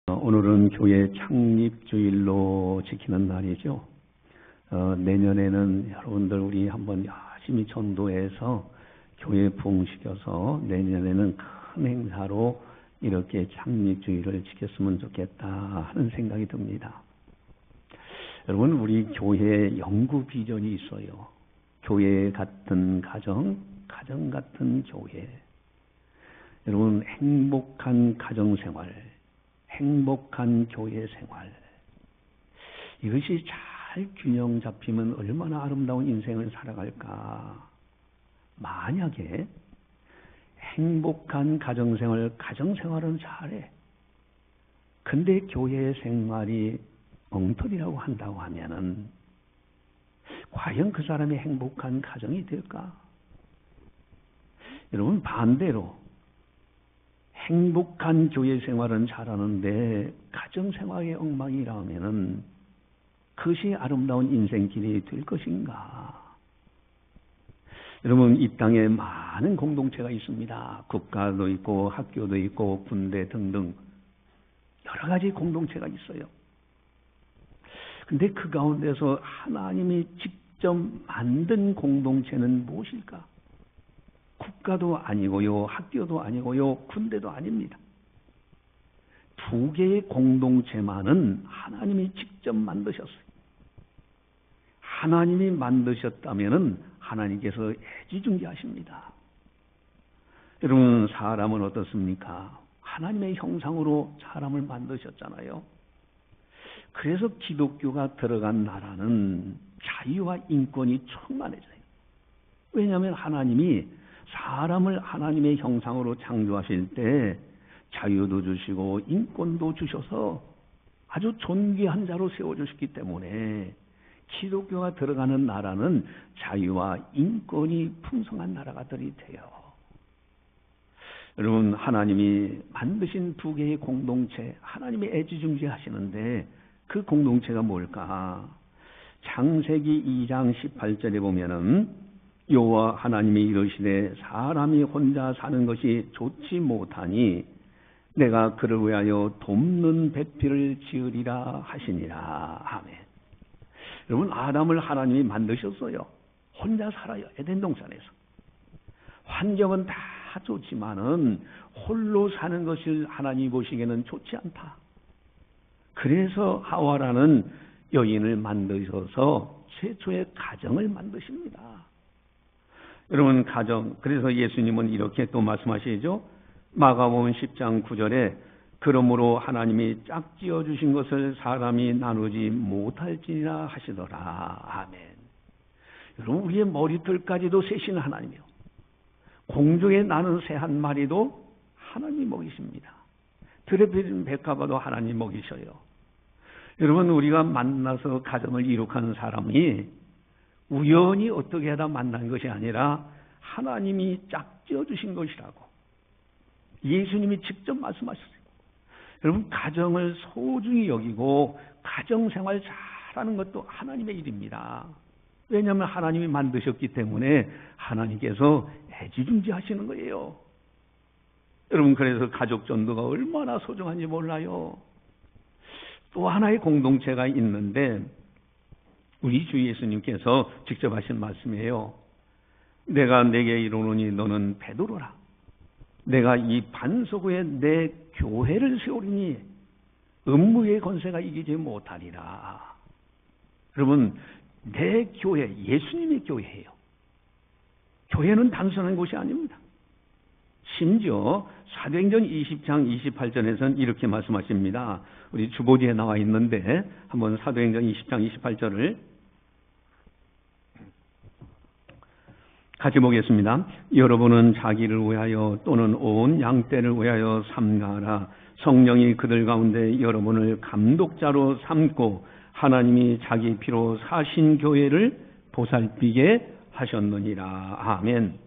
오늘은 교회 창립주일로 지키는 날이죠. 내년에는 여러분들 우리 한번 열심히 전도해서 교회 부흥시켜서 내년에는 큰 행사로 이렇게 창립주일을 지켰으면 좋겠다 하는 생각이 듭니다. 여러분, 우리 교회에 영구 비전이 있어요. 교회 같은 가정, 가정 같은 교회. 여러분, 행복한 가정생활, 행복한 교회 생활. 이것이 잘 균형 잡히면 얼마나 아름다운 인생을 살아갈까. 만약에 행복한 가정생활, 가정생활은 잘해. 근데 교회 생활이 엉터리라고 한다고 하면은 과연 그 사람이 행복한 가정이 될까? 여러분, 반대로 행복한 교회 생활은 잘하는데 가정생활의 엉망이라면은 그것이 아름다운 인생길이 될 것인가? 여러분, 이 땅에 많은 공동체가 있습니다. 국가도 있고 학교도 있고 군대 등등 여러 가지 공동체가 있어요. 근데 그 가운데서 하나님이 직접 만든 공동체는 무엇일까? 국가도 아니고요, 학교도 아니고요, 군대도 아닙니다. 두 개의 공동체만은 하나님이 직접 만드셨어요. 하나님이 만드셨다면은 하나님께서 애지중지하십니다. 여러분, 사람은 어떻습니까? 하나님의 형상으로 사람을 만드셨잖아요. 그래서 기독교가 들어간 나라는 자유와 인권이 충만해져요. 왜냐하면 하나님이 사람을 하나님의 형상으로 창조하실 때 자유도 주시고 인권도 주셔서 아주 존귀한 자로 세워주셨기 때문에 기독교가 들어가는 나라는 자유와 인권이 풍성한 나라가 돼요. 여러분, 하나님이 만드신 두 개의 공동체, 하나님이 애지중지하시는데 그 공동체가 뭘까? 창세기 2장 18절에 보면은 여호와 하나님이 이르시되 사람이 혼자 사는 것이 좋지 못하니 내가 그를 위하여 돕는 배필을 지으리라 하시니라. 아멘. 여러분, 아담을 하나님이 만드셨어요. 혼자 살아요. 에덴 동산에서. 환경은 다 좋지만은 홀로 사는 것을 하나님이 보시기에는 좋지 않다. 그래서 하와라는 여인을 만드셔서 최초의 가정을 만드십니다. 여러분, 가정, 그래서 예수님은 이렇게 또 말씀하시죠. 마가복음 10장 9절에 그러므로 하나님이 짝지어 주신 것을 사람이 나누지 못할지니라 하시더라. 아멘. 여러분, 우리의 머리털까지도 세시는 하나님이요. 공중에 나는 새 한 마리도 하나님이 먹이십니다. 들에 피는 백합화도 하나님 먹이셔요. 여러분, 우리가 만나서 가정을 이룩하는 사람이 우연히 어떻게 하다 만난 것이 아니라 하나님이 짝지어 주신 것이라고 예수님이 직접 말씀하셨어요. 여러분, 가정을 소중히 여기고 가정생활 잘하는 것도 하나님의 일입니다. 왜냐하면 하나님이 만드셨기 때문에 하나님께서 애지중지하시는 거예요. 여러분, 그래서 가족 전도가 얼마나 소중한지 몰라요. 또 하나의 공동체가 있는데 우리 주 예수님께서 직접 하신 말씀이에요. 내가 내게 이르노니 너는 베드로라. 내가 이 반석 위에 내 교회를 세우리니 음부의 권세가 이기지 못하리라. 여러분, 내 교회, 예수님의 교회예요. 교회는 단순한 곳이 아닙니다. 심지어 사도행전 20장 28절에서는 이렇게 말씀하십니다. 우리 주보지에 나와 있는데 한번 사도행전 20장 28절을 같이 보겠습니다. 여러분은 자기를 위하여 또는 온 양떼를 위하여 삼가하라. 성령이 그들 가운데 여러분을 감독자로 삼고 하나님이 자기 피로 사신 교회를 보살피게 하셨느니라. 아멘.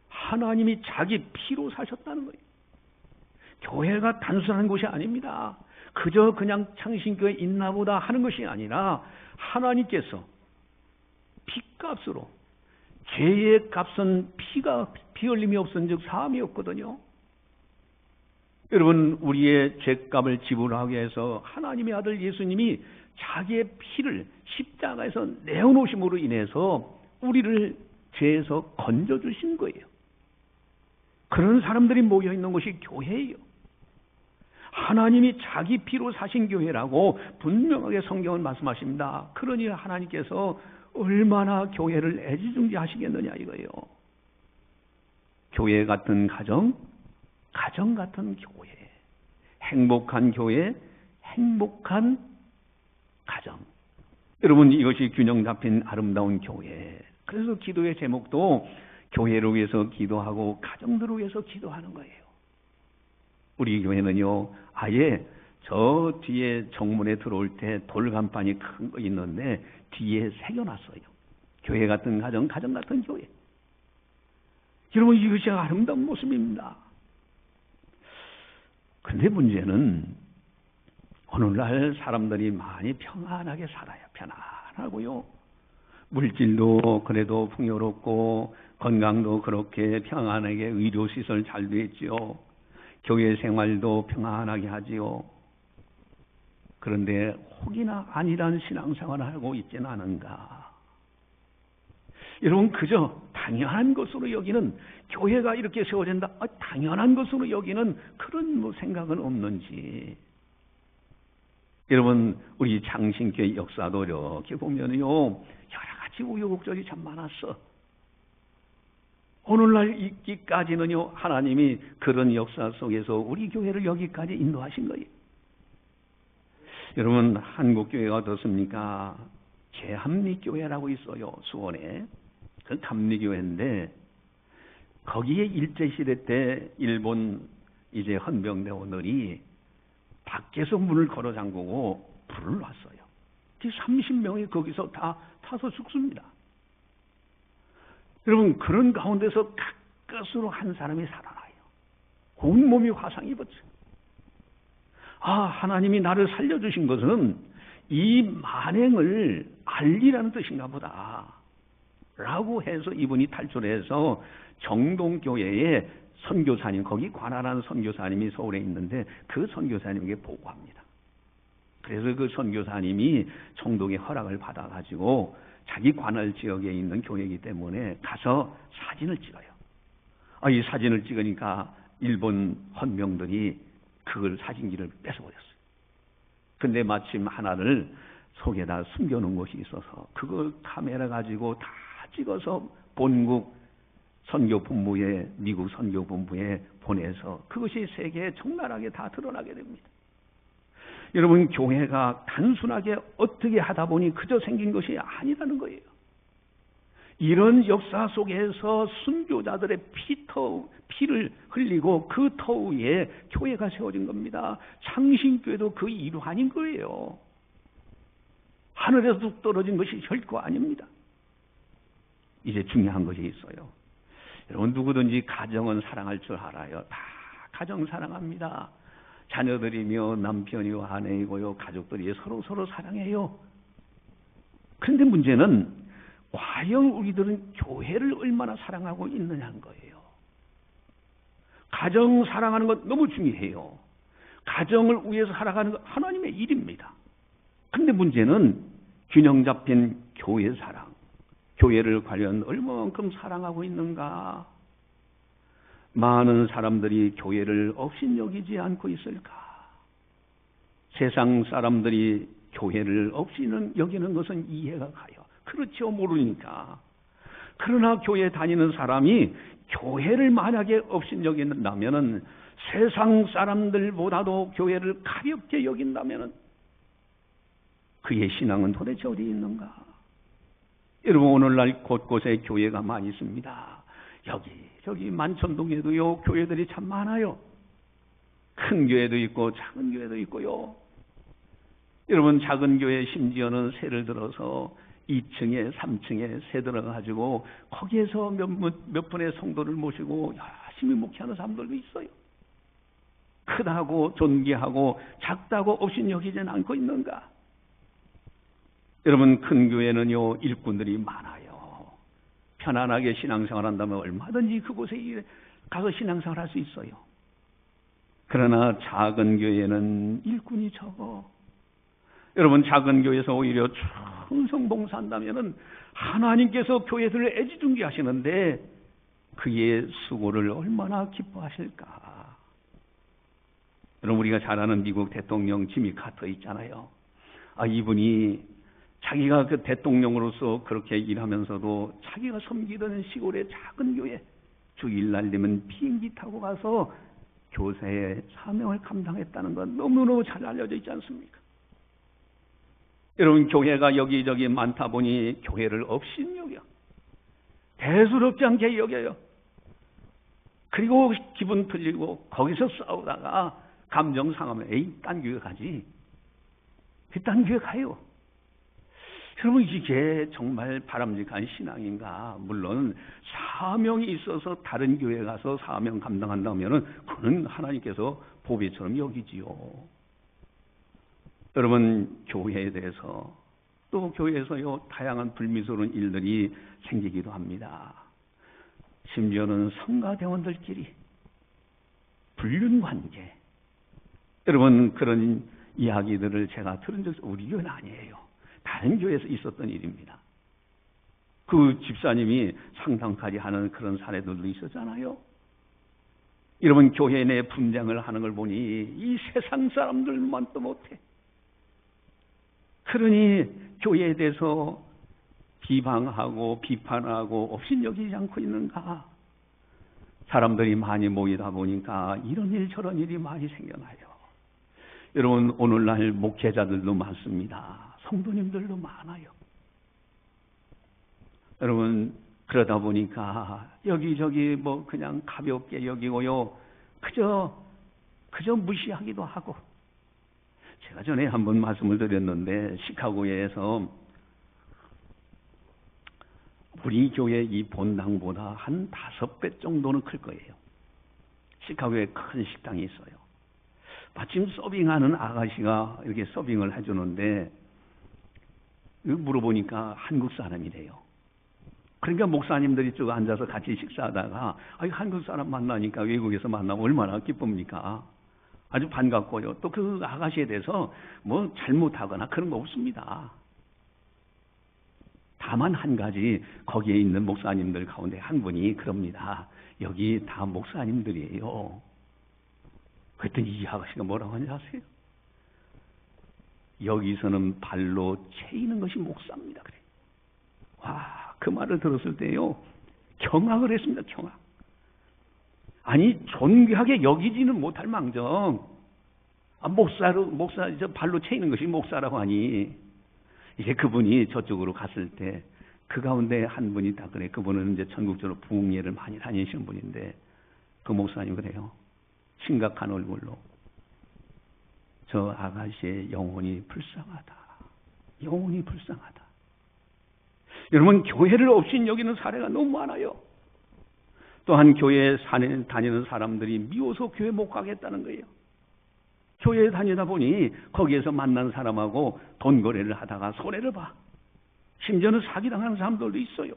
하나님이 자기 피로 사셨다는 거예요. 교회가 단순한 곳이 아닙니다. 그저 그냥 창신교회 있나 보다 하는 것이 아니라 하나님께서 피값으로, 죄의 값은 피 흘림이 없은 즉 사함이 없거든요. 여러분, 우리의 죄값을 지불하기 위해서 하나님의 아들 예수님이 자기의 피를 십자가에서 내어놓으심으로 인해서 우리를 죄에서 건져주신 거예요. 그런 사람들이 모여있는 것이 교회예요. 하나님이 자기 피로 사신 교회라고 분명하게 성경은 말씀하십니다. 그러니 하나님께서 얼마나 교회를 애지중지하시겠느냐 이거예요. 교회 같은 가정, 가정 같은 교회, 행복한 교회, 행복한 가정. 여러분, 이것이 균형 잡힌 아름다운 교회. 그래서 기도의 제목도 교회를 위해서 기도하고 가정들을 위해서 기도하는 거예요. 우리 교회는요, 아예 저 뒤에 정문에 들어올 때 돌간판이 큰 거 있는데 뒤에 새겨놨어요. 교회 같은 가정, 가정 같은 교회. 여러분, 이것이 아름다운 모습입니다. 그런데 문제는 오늘날 사람들이 많이 평안하게 살아요. 편안하고요. 물질도 그래도 풍요롭고 건강도 그렇게 평안하게 의료시설 잘 돼 있지요. 교회 생활도 평안하게 하지요. 그런데 혹이나 아니란 신앙생활을 하고 있지는 않은가. 여러분, 그저 당연한 것으로 여기는, 교회가 이렇게 세워진다, 당연한 것으로 여기는 그런 생각은 없는지. 여러분, 우리 장신교회 역사도 이렇게 보면요, 여러 가지 우여곡절이 참 많았어. 오늘날 있기까지는요, 하나님이 그런 역사 속에서 우리 교회를 여기까지 인도하신 거예요. 여러분, 한국교회가 어떻습니까? 제합리교회라고 있어요, 수원에. 그 감리교회인데, 거기에 일제시대 때 일본 이제 헌병대원들이 밖에서 문을 걸어 잠그고 불을 놨어요. 30명이 거기서 다 타서 죽습니다. 여러분, 그런 가운데서 가까스로 한 사람이 살아나요. 온몸이 화상 입었어요. 아, 하나님이 나를 살려주신 것은 이 만행을 알리라는 뜻인가 보다 라고 해서 이분이 탈출해서 정동교회의 선교사님, 거기 관할하는 선교사님이 서울에 있는데 그 선교사님에게 보고합니다. 그래서 그 선교사님이 총독의 허락을 받아가지고 자기 관할 지역에 있는 교회이기 때문에 가서 사진을 찍어요. 이 사진을 찍으니까 일본 헌병들이 그걸 사진기를 뺏어버렸어요. 근데 마침 하나를 속에다 숨겨놓은 것이 있어서 그걸 카메라 가지고 다 찍어서 본국 선교본부에, 미국 선교본부에 보내서 그것이 세계에 적나라하게 다 드러나게 됩니다. 여러분, 교회가 단순하게 어떻게 하다 보니 그저 생긴 것이 아니라는 거예요. 이런 역사 속에서 순교자들의 피를 흘리고 그 터 위에 교회가 세워진 겁니다. 창신교회도 그 일환인 거예요. 하늘에서 뚝 떨어진 것이 결코 아닙니다. 이제 중요한 것이 있어요. 여러분, 누구든지 가정은 사랑할 줄 알아요. 다 가정 사랑합니다. 자녀들이며 남편이요 아내이고요 가족들이 서로 사랑해요. 그런데 문제는 과연 우리들은 교회를 얼마나 사랑하고 있느냐는 거예요. 가정 사랑하는 것 너무 중요해요. 가정을 위해서 살아가는 것 하나님의 일입니다. 그런데 문제는 균형 잡힌 교회 사랑, 교회를 과연 얼마만큼 사랑하고 있는가? 많은 사람들이 교회를 업신여기지 않고 있을까? 세상 사람들이 교회를 여기는 것은 이해가 가요. 그렇죠, 모르니까. 그러나 교회 다니는 사람이 교회를 만약에 업신여긴다면은, 세상 사람들보다도 교회를 가볍게 여긴다면은 그의 신앙은 도대체 어디 있는가? 여러분, 오늘날 곳곳에 교회가 많이 있습니다. 저기 만천동에도요 교회들이 참 많아요. 큰 교회도 있고 작은 교회도 있고요. 여러분, 작은 교회 심지어는 새를 들어서 2층에 3층에 새 들어가지고 거기에서 몇 분의 성도를 모시고 열심히 목회하는 사람들도 있어요. 크다고 존귀하고 작다고 업신여기지는 않고 있는가? 여러분, 큰 교회는요 일꾼들이 많아요. 편안하게 신앙생활 한다면 얼마든지 그곳에 가서 신앙생활 할 수 있어요. 그러나 작은 교회는 일꾼이 적어. 여러분, 작은 교회에서 오히려 충성봉사한다면은 하나님께서 교회들을 애지중지 하시는데 그의 수고를 얼마나 기뻐하실까. 여러분, 우리가 잘 아는 미국 대통령 지미 카터 있잖아요. 이분이 자기가 그 대통령으로서 그렇게 일하면서도 자기가 섬기던 시골의 작은 교회 주일날 되면 비행기 타고 가서 교사의 사명을 감당했다는 건 너무너무 잘 알려져 있지 않습니까? 여러분, 교회가 여기저기 많다 보니 교회를 업신여겨 대수롭지 않게 여겨요. 그리고 기분 틀리고 거기서 싸우다가 감정 상하면 에이, 딴 교회 가지. 딴 교회 가요. 여러분, 이게 정말 바람직한 신앙인가? 물론 사명이 있어서 다른 교회 가서 사명 감당한다면 그는 하나님께서 보배처럼 여기지요. 여러분, 교회에 대해서 또 교회에서요 다양한 불미스러운 일들이 생기기도 합니다. 심지어는 성가대원들끼리 불륜관계. 여러분, 그런 이야기들을 제가 들은 적이 우리 교회는 아니에요. 다른 교회에서 있었던 일입니다. 그 집사님이 상담까지 하는 그런 사례들도 있었잖아요. 여러분, 교회 내 분쟁을 하는 걸 보니 이 세상 사람들만 또 못해. 그러니 교회에 대해서 비방하고 비판하고 업신여기지 않고 있는가? 사람들이 많이 모이다 보니까 이런 일 저런 일이 많이 생겨나요. 여러분, 오늘날 목회자들도 많습니다. 성도님들도 많아요. 여러분, 그러다 보니까 여기저기 뭐 그냥 가볍게 여기고요. 그저 무시하기도 하고. 제가 전에 한번 말씀을 드렸는데 시카고에서 우리 교회 이 본당보다 한 5배 정도는 클 거예요. 시카고에 큰 식당이 있어요. 마침 서빙하는 아가씨가 이렇게 서빙을 해주는데 물어보니까 한국 사람이래요. 그러니까 목사님들이 쭉 앉아서 같이 식사하다가 한국 사람 만나니까 외국에서 만나면 얼마나 기쁩니까? 아주 반갑고요. 또 그 아가씨에 대해서 뭐 잘못하거나 그런 거 없습니다. 다만 한 가지, 거기에 있는 목사님들 가운데 한 분이 그럽니다. 여기 다 목사님들이에요. 그랬더니 이 아가씨가 뭐라고 하는지 아세요? 여기서는 발로 채이는 것이 목사입니다. 그래. 와, 그 말을 들었을 때요, 경악을 했습니다. 경악. 아니, 존귀하게 여기지는 못할 망정, 목사, 발로 채이는 것이 목사라고 하니, 이제 그분이 저쪽으로 갔을 때, 그 가운데 한 분이 다 그래. 그분은 이제 전국적으로 부흥회를 많이 다니시는 분인데, 그 목사님 그래요. 심각한 얼굴로. 저 아가씨의 영혼이 불쌍하다. 영혼이 불쌍하다. 여러분, 교회를 없인 여기는 사례가 너무 많아요. 또한 교회에 다니는 사람들이 미워서 교회 못 가겠다는 거예요. 교회에 다니다 보니 거기에서 만난 사람하고 돈 거래를 하다가 손해를 봐. 심지어는 사기당하는 사람들도 있어요.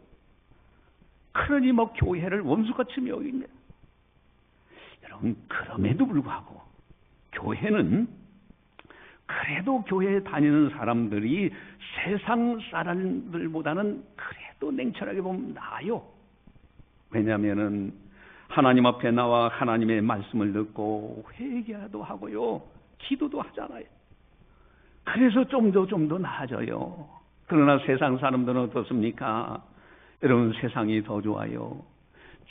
그러니 뭐 교회를 원수같이 여깁니다. 여러분, 그럼에도 불구하고 교회는 그래도 교회에 다니는 사람들이 세상 사람들보다는 그래도 냉철하게 보면 나아요. 왜냐하면은 하나님 앞에 나와 하나님의 말씀을 듣고 회개도 하고요, 기도도 하잖아요. 그래서 좀 더 나아져요. 그러나 세상 사람들은 어떻습니까? 여러분, 세상이 더 좋아요.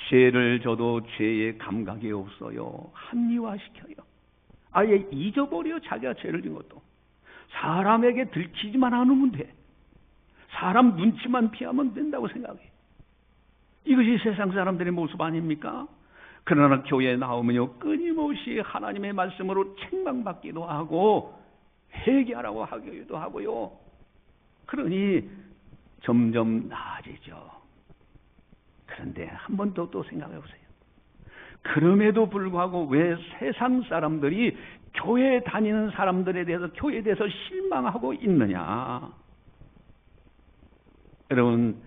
죄를 져도 죄의 감각이 없어요. 합리화시켜요. 아예 잊어버려. 자기가 죄를 진 것도. 사람에게 들키지만 않으면 돼. 사람 눈치만 피하면 된다고 생각해. 이것이 세상 사람들의 모습 아닙니까? 그러나 교회에 나오면요, 끊임없이 하나님의 말씀으로 책망받기도 하고 회개하라고 하기도 하고요. 그러니 점점 나아지죠. 그런데 한 번 더 또 생각해 보세요. 그럼에도 불구하고 왜 세상 사람들이 교회에 다니는 사람들에 대해서, 교회에 대해서 실망하고 있느냐? 여러분,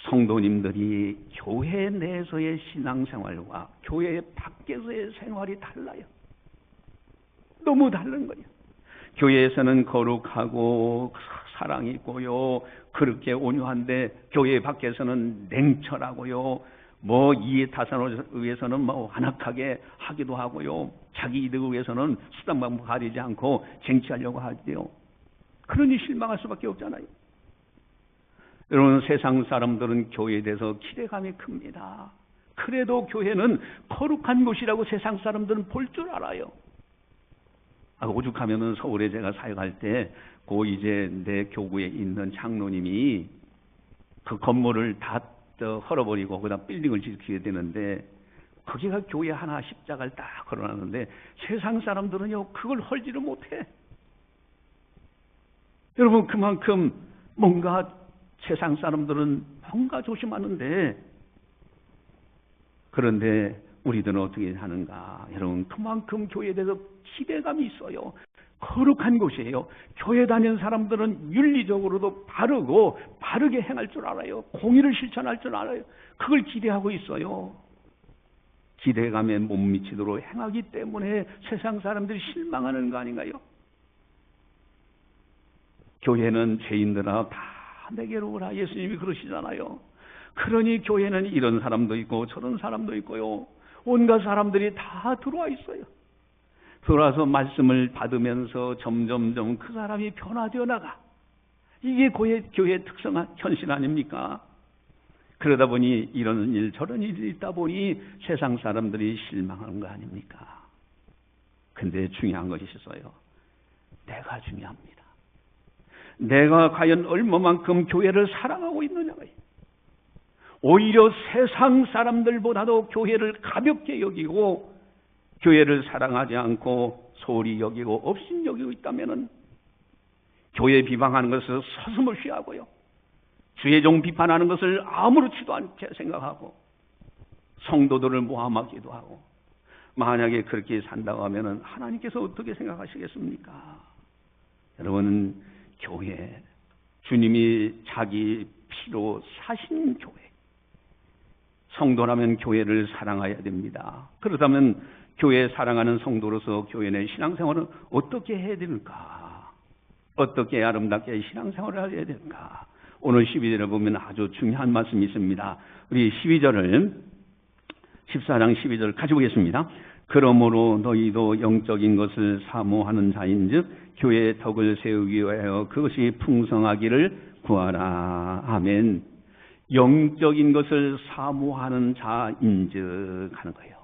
성도님들이 교회 내에서의 신앙생활과 교회 밖에서의 생활이 달라요. 너무 다른 거예요. 교회에서는 거룩하고 사랑이 있고요. 그렇게 온유한데 교회 밖에서는 냉철하고요. 뭐 이해 타산을 위해서는 뭐 완악하게 하기도 하고요. 자기 이득을 위해서는 수단방법 가리지 않고 쟁취하려고 하지요. 그러니 실망할 수밖에 없잖아요. 여러분, 세상 사람들은 교회에 대해서 기대감이 큽니다. 그래도 교회는 거룩한 곳이라고 세상 사람들은 볼 줄 알아요. 오죽하면은 서울에 제가 사역할 때, 이제 내 교구에 있는 장로님이 그 건물을 다 헐어버리고 그다음 빌딩을 짓게 되는데, 거기가 교회 하나 십자가를 딱 걸어놨는데 세상 사람들은요 그걸 헐지를 못해. 여러분, 그만큼 뭔가 세상 사람들은 뭔가 조심하는데, 그런데 우리들은 어떻게 하는가? 여러분, 그만큼 교회에 대해서 기대감이 있어요. 거룩한 곳이에요. 교회 다니는 사람들은 윤리적으로도 바르고 바르게 행할 줄 알아요. 공의를 실천할 줄 알아요. 그걸 기대하고 있어요. 기대감에 못 미치도록 행하기 때문에 세상 사람들이 실망하는 거 아닌가요? 교회는 죄인들아 다 내게로 오라, 예수님이 그러시잖아요. 그러니 교회는 이런 사람도 있고 저런 사람도 있고요. 온갖 사람들이 다 들어와 있어요. 들어와서 말씀을 받으면서 점점점 그 사람이 변화되어 나가. 이게 교회의 특성, 현실 아닙니까? 그러다 보니 이런 일 저런 일이 있다 보니 세상 사람들이 실망하는 거 아닙니까? 근데 중요한 것이 있어요. 내가 중요합니다. 내가 과연 얼마만큼 교회를 사랑하고 있느냐고요. 오히려 세상 사람들보다도 교회를 가볍게 여기고 교회를 사랑하지 않고 소홀히 여기고 업신 여기고 있다면은 교회 비방하는 것을 서슴없이 하고요. 주의 종 비판하는 것을 아무렇지도 않게 생각하고 성도들을 모함하기도 하고, 만약에 그렇게 산다고 하면은 하나님께서 어떻게 생각하시겠습니까? 여러분, 교회, 주님이 자기 피로 사신 교회, 성도라면 교회를 사랑해야 됩니다. 그렇다면 교회 사랑하는 성도로서 교회 내 신앙생활은 어떻게 해야 될까? 어떻게 아름답게 신앙생활을 해야 될까? 오늘 12절에 보면 아주 중요한 말씀이 있습니다. 우리 12절을 14장 12절 같이 보겠습니다. 그러므로 너희도 영적인 것을 사모하는 자인즉 교회의 덕을 세우기 위하여 그것이 풍성하기를 구하라. 아멘. 영적인 것을 사모하는 자인즉 하는 거예요.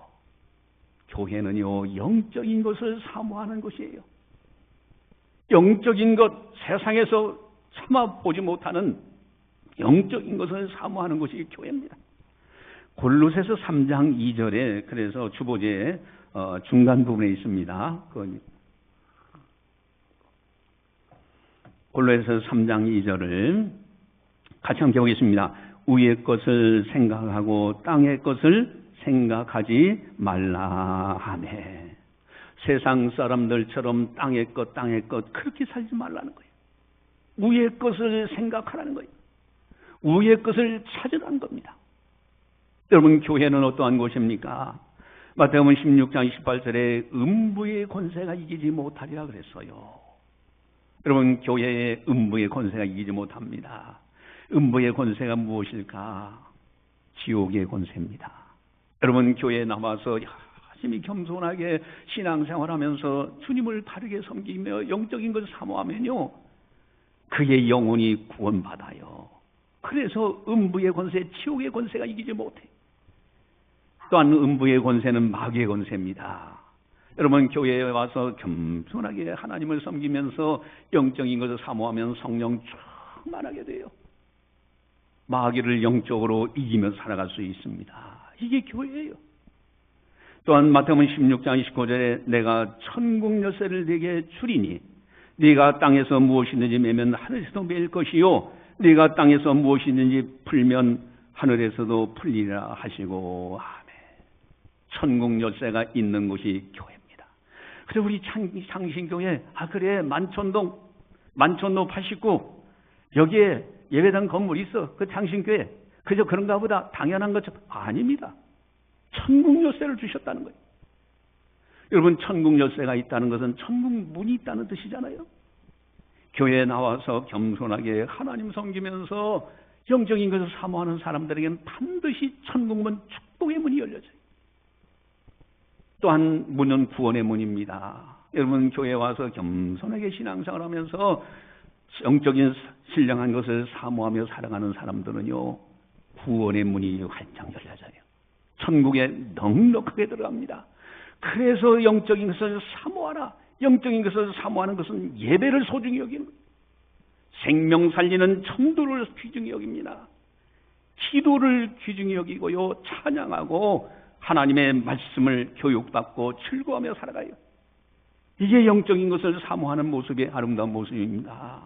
교회는요 영적인 것을 사모하는 것이에요. 영적인 것, 세상에서 참아 보지 못하는 영적인 것을 사모하는 것이 교회입니다. 골로새서 3장 2절에 그래서 주보제의 중간 부분에 있습니다. 골로새서 3장 2절을 같이 함께 보겠습니다. 위의 것을 생각하고 땅의 것을 생각하지 말라 하네. 세상 사람들처럼 땅의 것 그렇게 살지 말라는 거예요. 위의 것을 생각하라는 거예요. 위의 것을 찾으라는 겁니다. 여러분, 교회는 어떠한 곳입니까? 마태복음 16장 28절에 음부의 권세가 이기지 못하리라 그랬어요. 여러분, 교회의 음부의 권세가 이기지 못합니다. 음부의 권세가 무엇일까? 지옥의 권세입니다. 여러분, 교회에 나와서 열심히 겸손하게 신앙생활하면서 주님을 바르게 섬기며 영적인 것을 사모하면요 그의 영혼이 구원받아요. 그래서 음부의 권세, 지옥의 권세가 이기지 못해. 또한 음부의 권세는 마귀의 권세입니다. 여러분, 교회에 와서 겸손하게 하나님을 섬기면서 영적인 것을 사모하면 성령 충만하게 돼요. 마귀를 영적으로 이기며 살아갈 수 있습니다. 이게 교회예요. 또한 마태복음 16장 29절에 내가 천국 열쇠를 네게 주리니 네가 땅에서 무엇이든지 매면 하늘에서도 매일 것이요 네가 땅에서 무엇이든지 풀면 하늘에서도 풀리라 하시고. 아멘. 천국 열쇠가 있는 곳이 교회입니다. 그래, 우리 창신교회, 그래, 만촌동 89 여기에 예배당 건물 있어. 그 창신교회 그저 그런가 보다 당연한 것처럼 아닙니다. 천국 열쇠를 주셨다는 거예요. 여러분, 천국 열쇠가 있다는 것은 천국 문이 있다는 뜻이잖아요. 교회에 나와서 겸손하게 하나님 섬기면서 영적인 것을 사모하는 사람들에게는 반드시 천국문, 축복의 문이 열려져요. 또한 문은 구원의 문입니다. 여러분, 교회에 와서 겸손하게 신앙생활을 하면서 영적인 신령한 것을 사모하며 살아가는 사람들은요, 구원의 문이 활짝 열려져요. 천국에 넉넉하게 들어갑니다. 그래서 영적인 것을 사모하라. 영적인 것을 사모하는 것은 예배를 소중히 여기는 거예요. 생명 살리는 천도를 귀중히 여깁니다. 기도를 귀중히 여기고요, 찬양하고 하나님의 말씀을 교육받고 즐거워하며 살아가요. 이게 영적인 것을 사모하는 모습의 아름다운 모습입니다.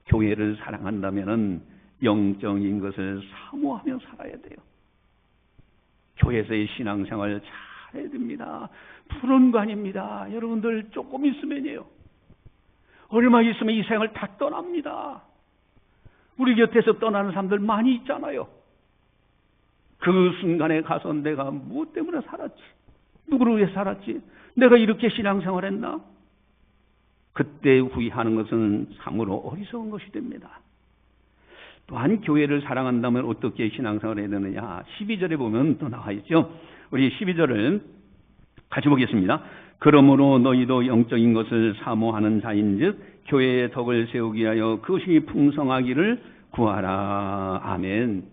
교회를 사랑한다면 영적인 것을 사모하며 살아야 돼요. 교회에서의 신앙생활 잘해야 됩니다. 푸른 거 아닙니다. 여러분들 조금 있으면요, 얼마 있으면 이 생을 다 떠납니다. 우리 곁에서 떠나는 사람들 많이 있잖아요. 그 순간에 가서 내가 무엇 때문에 살았지? 누구를 위해 살았지? 내가 이렇게 신앙생활했나? 그때 후회하는 것은 참으로 어리석은 것이 됩니다. 또한 교회를 사랑한다면 어떻게 신앙생활을 해야 되느냐? 12절에 보면 또 나와 있죠. 우리 12절을 같이 보겠습니다. 그러므로 너희도 영적인 것을 사모하는 자인즉 교회의 덕을 세우기 위하여 그것이 풍성하기를 구하라. 아멘.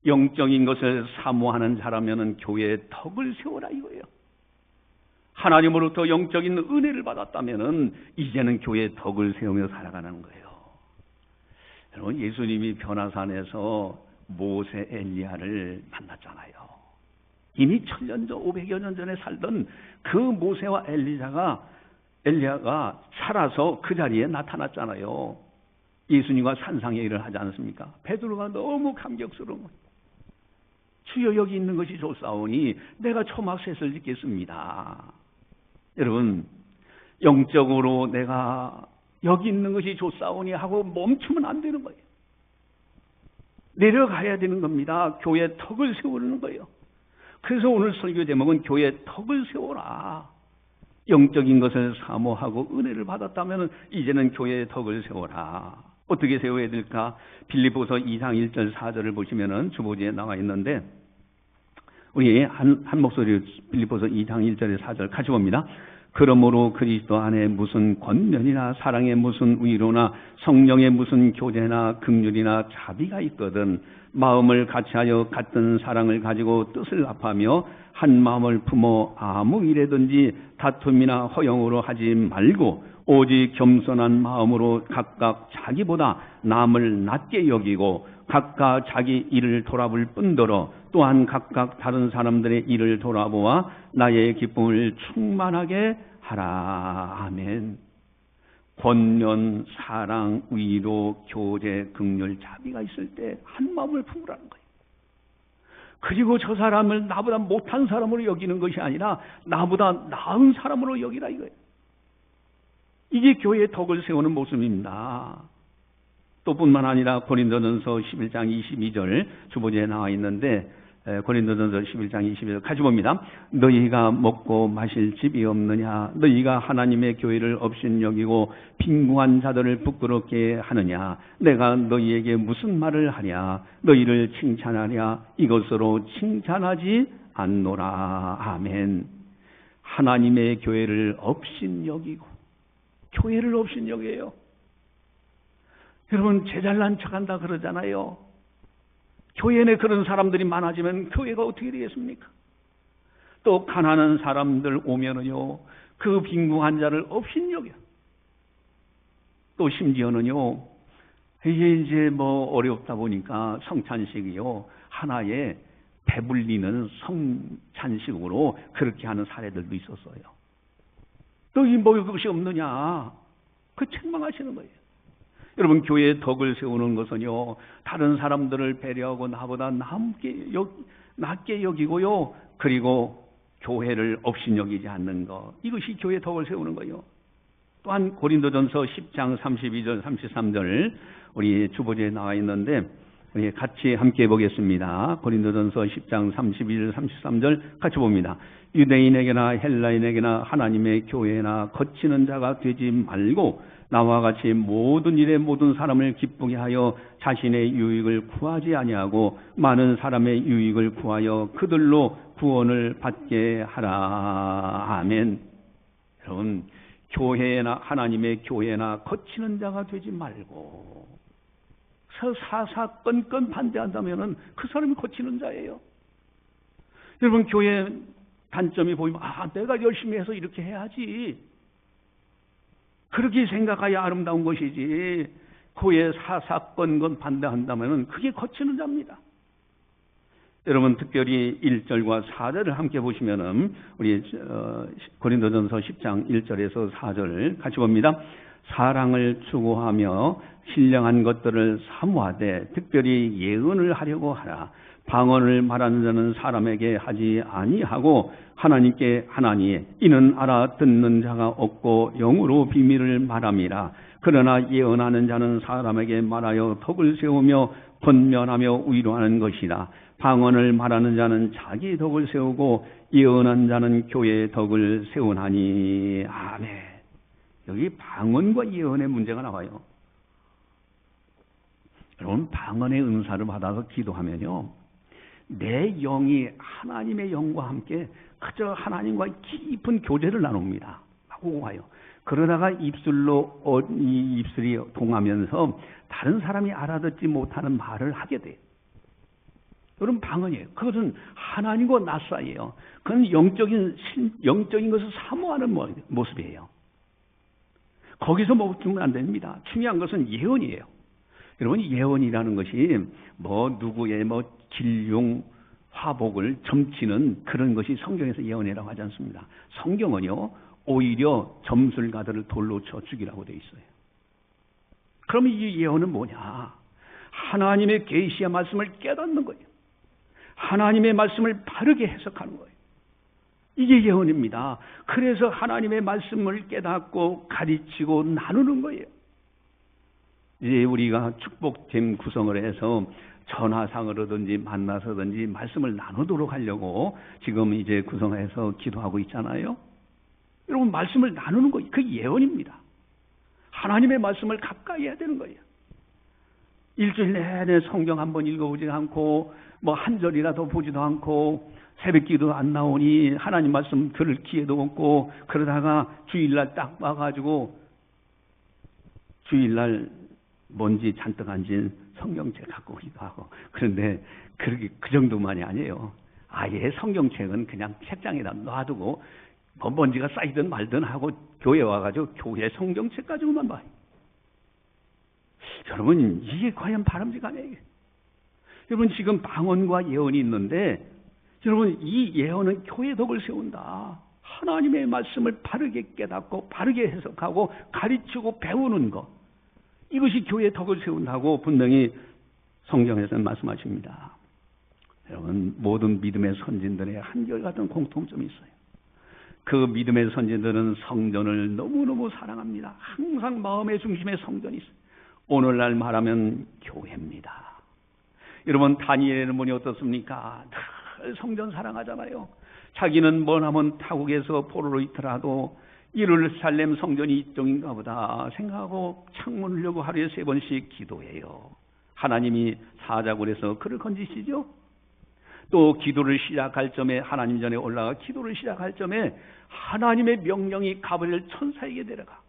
영적인 것을 사모하는 자라면은 교회의 덕을 세워라 이거예요. 하나님으로부터 영적인 은혜를 받았다면은 이제는 교회의 덕을 세우며 살아가는 거예요. 여러분, 예수님이 변화산에서 모세 엘리야를 만났잖아요. 이미 1000년 전, 500여 년 전에 살던 그 모세와 엘리야가 살아서 그 자리에 나타났잖아요. 예수님과 산상의 일을 하지 않습니까? 베드로가 너무 감격스러운 거예요. 주여, 여기 있는 것이 좋사오니 내가 초막셋을 짓겠습니다. 여러분, 영적으로 내가 여기 있는 것이 좋사오니 하고 멈추면 안 되는 거예요. 내려가야 되는 겁니다. 교회의 덕을 세우는 거예요. 그래서 오늘 설교 제목은 교회의 덕을 세워라. 영적인 것을 사모하고 은혜를 받았다면 이제는 교회의 덕을 세워라. 어떻게 세워야 될까? 빌립보서 2장 1절 4절을 보시면은 주보지에 나와 있는데, 우리 한 목소리로 빌립보서 2장 1절에 4절 같이 봅니다. 그러므로 그리스도 안에 무슨 권면이나 사랑의 무슨 위로나 성령의 무슨 교제나 긍휼이나 자비가 있거든 마음을 같이하여 같은 사랑을 가지고 뜻을 합하며 한 마음을 품어 아무 일에든지 다툼이나 허영으로 하지 말고 오직 겸손한 마음으로 각각 자기보다 남을 낮게 여기고 각각 자기 일을 돌아볼 뿐더러 또한 각각 다른 사람들의 일을 돌아보아 나의 기쁨을 충만하게 하라. 아멘. 권면, 사랑, 위로, 교제, 긍휼, 자비가 있을 때 한 마음을 품으라는 거예요. 그리고 저 사람을 나보다 못한 사람으로 여기는 것이 아니라 나보다 나은 사람으로 여기라 이거예요. 이게 교회의 덕을 세우는 모습입니다. 또 뿐만 아니라 고린도전서 11장 22절 주보지에 나와 있는데, 고린도전서 11장 22절 같이 봅니다. 너희가 먹고 마실 집이 없느냐? 너희가 하나님의 교회를 업신여기고 빈궁한 자들을 부끄럽게 하느냐? 내가 너희에게 무슨 말을 하랴? 너희를 칭찬하랴? 이것으로 칭찬하지 않노라. 아멘. 하나님의 교회를 업신여기고, 교회를 업신여겨요. 여러분, 제잘난 척한다 그러잖아요. 교회 내 그런 사람들이 많아지면 교회가 어떻게 되겠습니까? 또 가난한 사람들 오면은요, 그 빈궁한 자를 업신여겨. 또 심지어는요, 이게 이제 뭐 어렵다 보니까 성찬식이요, 하나의 배불리는 성찬식으로 그렇게 하는 사례들도 있었어요. 너희 먹을 것이 없느냐? 그 책망하시는 거예요. 여러분, 교회의 덕을 세우는 것은요, 다른 사람들을 배려하고 나보다 낮게 여기고요, 그리고 교회를 업신여기지 않는 것, 이것이 교회의 덕을 세우는 거예요. 또한 고린도전서 10장 32절 33절 우리 주보지에 나와 있는데, 우리 같이 함께 보겠습니다. 고린도전서 10장 31, 33절 같이 봅니다. 유대인에게나 헬라인에게나 하나님의 교회나 거치는 자가 되지 말고 나와 같이 모든 일에 모든 사람을 기쁘게 하여 자신의 유익을 구하지 아니하고 많은 사람의 유익을 구하여 그들로 구원을 받게 하라. 아멘. 여러분, 교회나 하나님의 교회나 거치는 자가 되지 말고 사사건건 반대한다면은 그 사람이 거치는 자예요. 여러분, 교회 단점이 보이면 내가 열심히 해서 이렇게 해야지, 그렇게 생각해야 아름다운 것이지, 교회 사사건건 반대한다면은 그게 거치는 자입니다. 여러분, 특별히 1절과 4절을 함께 보시면은 우리 고린도전서 10장 1절에서 4절 같이 봅니다. 사랑을 추구하며 신령한 것들을 사모하되 특별히 예언을 하려고 하라. 방언을 말하는 자는 사람에게 하지 아니하고 하나님께 하나니 이는 알아듣는 자가 없고 영으로 비밀을 말함이라. 그러나 예언하는 자는 사람에게 말하여 덕을 세우며 권면하며 위로하는 것이라. 방언을 말하는 자는 자기 덕을 세우고 예언한 자는 교회의 덕을 세우나니. 아멘. 여기 방언과 예언의 문제가 나와요. 여러분, 방언의 은사를 받아서 기도하면요, 내 영이 하나님의 영과 함께 그저 하나님과 깊은 교제를 나눕니다. 하고 와요. 그러다가 입술로 이 입술이 동하면서 다른 사람이 알아듣지 못하는 말을 하게 돼요. 여러분, 방언이에요. 그것은 하나님과 나 사이예요. 그건 영적인 것을 사모하는 모습이에요. 거기서 멈추면 안 됩니다. 중요한 것은 예언이에요. 여러분, 예언이라는 것이 누구의 길용 화복을 점치는 그런 것이 성경에서 예언이라고 하지 않습니다. 성경은요, 오히려 점술가들을 돌로 쳐 죽이라고 되어 있어요. 그럼 이 예언은 뭐냐? 하나님의 계시의 말씀을 깨닫는 거예요. 하나님의 말씀을 바르게 해석하는 거예요. 이게 예언입니다. 그래서 하나님의 말씀을 깨닫고 가르치고 나누는 거예요. 이제 우리가 축복된 구성을 해서 전화상으로든지 만나서든지 말씀을 나누도록 하려고 지금 이제 구성해서 기도하고 있잖아요. 여러분, 말씀을 나누는 거예요. 그게 예언입니다. 하나님의 말씀을 가까이 해야 되는 거예요. 일주일 내내 성경 한번 읽어보지 않고 한 절이라도 보지도 않고 새벽기도 안 나오니 하나님 말씀 들을 기회도 없고, 그러다가 주일날 딱 와가지고 주일날 먼지 잔뜩 앉은 성경책 갖고 오기도 하고. 그런데 그 정도만이 아니에요. 아예 성경책은 그냥 책장에다 놔두고 먼지가 쌓이든 말든 하고 교회 와가지고 교회 성경책 가지고만 봐요. 여러분, 이게 과연 바람직하네요. 여러분, 지금 방언과 예언이 있는데, 여러분, 이 예언은 교회 덕을 세운다. 하나님의 말씀을 바르게 깨닫고 바르게 해석하고 가르치고 배우는 것, 이것이 교회 덕을 세운다고 분명히 성경에서는 말씀하십니다. 여러분, 모든 믿음의 선진들의 한결같은 공통점이 있어요. 그 믿음의 선진들은 성전을 너무너무 사랑합니다. 항상 마음의 중심에 성전이 있어요. 오늘날 말하면 교회입니다. 여러분, 다니엘의 문이 어떻습니까? 늘 성전 사랑하잖아요. 자기는 머나먼 타국에서 포로로 있더라도 예루살렘 성전이 이쪽인가 보다 생각하고 창문을 열고 하루에 3번씩 기도해요. 하나님이 사자고 그래서 그를 건지시죠. 또 기도를 시작할 점에, 하나님 전에 올라가 기도를 시작할 점에 하나님의 명령이 가브리엘 천사에게 내려가.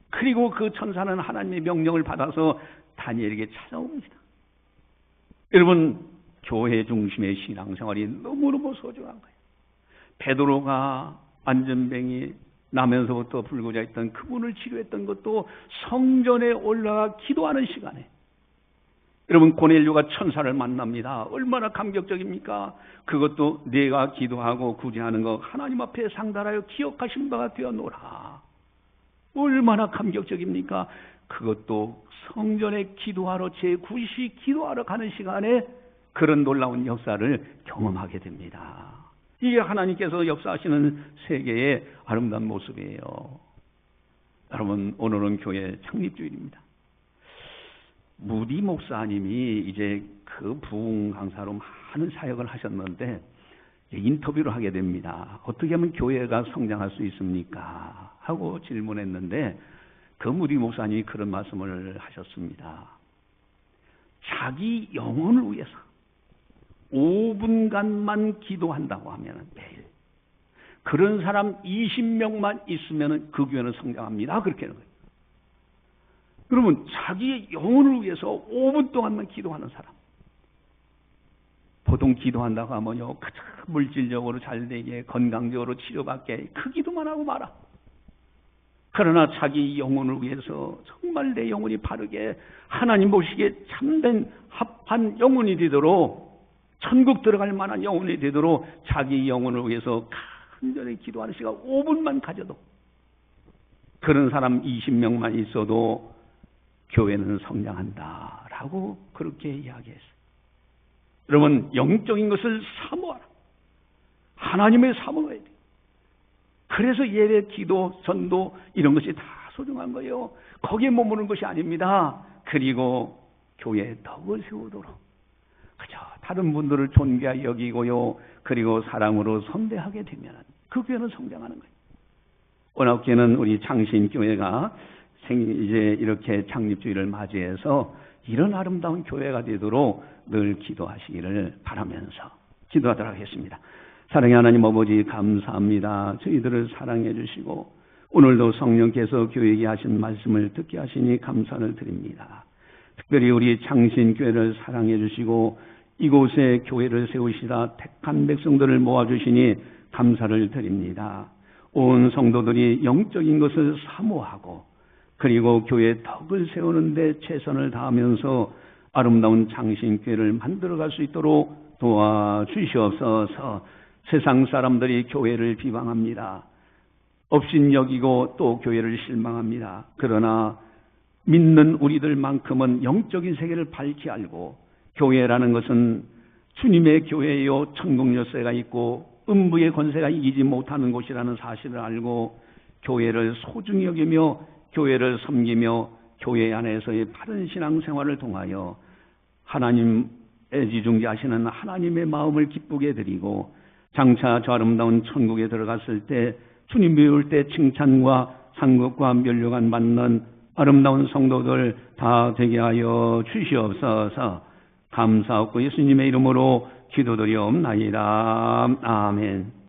그리고 그 천사는 하나님의 명령을 받아서 다니엘에게 찾아옵니다. 여러분, 교회 중심의 신앙생활이 너무너무 소중한 거예요. 베드로가 안전뱅이 나면서부터 불구자 있던 그분을 치료했던 것도 성전에 올라가 기도하는 시간에. 여러분, 고넬료가 천사를 만납니다. 얼마나 감격적입니까? 그것도 내가 기도하고 구제하는 거 하나님 앞에 상달하여 기억하신 바가 되어노라. 얼마나 감격적입니까? 그것도 성전에 기도하러, 제9시 기도하러 가는 시간에 그런 놀라운 역사를 경험하게 됩니다. 이게 하나님께서 역사하시는 세계의 아름다운 모습이에요. 여러분, 오늘은 교회 창립주일입니다. 무디 목사님이 이제 그 부흥 강사로 많은 사역을 하셨는데 인터뷰를 하게 됩니다. 어떻게 하면 교회가 성장할 수 있습니까? 하고 질문했는데 그 무디 목사님이 그런 말씀을 하셨습니다. 자기 영혼을 위해서 5분간만 기도한다고 하면 매일 그런 사람 20명만 있으면 그 교회는 성장합니다. 그렇게 하는 거예요. 여러분, 자기의 영혼을 위해서 5분 동안만 기도하는 사람. 보통 기도한다고 하면요, 가장 물질적으로 잘 되게, 건강적으로 치료받게 그 기도만 하고 말아. 그러나 자기 영혼을 위해서 정말 내 영혼이 바르게 하나님 보시기에 참된 합한 영혼이 되도록, 천국 들어갈 만한 영혼이 되도록 자기 영혼을 위해서 간절히 기도하는 시간 5분만 가져도 그런 사람 20명만 있어도 교회는 성장한다라고 그렇게 이야기했어요. 여러분, 영적인 것을 사모하라. 하나님의 사모해야 돼요. 그래서 예배, 기도, 전도 이런 것이 다 소중한 거예요. 거기에 머무는 것이 아닙니다. 그리고 교회에 덕을 세우도록 그저 다른 분들을 존귀하게 여기고요. 그리고 사랑으로 선대하게 되면 그 교회는 성장하는 거예요. 원학교회는 우리 창신교회가 이제 이렇게 창립주의를 맞이해서 이런 아름다운 교회가 되도록 늘 기도하시기를 바라면서 기도하도록 하겠습니다. 사랑의 하나님 아버지 감사합니다. 저희들을 사랑해 주시고 오늘도 성령께서 교회에게 하신 말씀을 듣게 하시니 감사를 드립니다. 특별히 우리 창신교회를 사랑해 주시고 이곳에 교회를 세우시라 택한 백성들을 모아주시니 감사를 드립니다. 온 성도들이 영적인 것을 사모하고 그리고 교회의 덕을 세우는 데 최선을 다하면서 아름다운 창신교회를 만들어갈 수 있도록 도와주시옵소서. 세상 사람들이 교회를 비방합니다. 업신여기고 또 교회를 실망합니다. 그러나 믿는 우리들만큼은 영적인 세계를 밝히 알고 교회라는 것은 주님의 교회요 천국 열쇠가 있고 음부의 권세가 이기지 못하는 곳이라는 사실을 알고 교회를 소중히 여기며 교회를 섬기며 교회 안에서의 바른 신앙생활을 통하여 하나님 애지중지하시는 하나님의 마음을 기쁘게 드리고 장차 저 아름다운 천국에 들어갔을 때 주님 배울 때 칭찬과 상급과 면류관 받는 아름다운 성도들 다 되게 하여 주시옵소서. 감사하고 예수님의 이름으로 기도드리옵나이다. 아멘.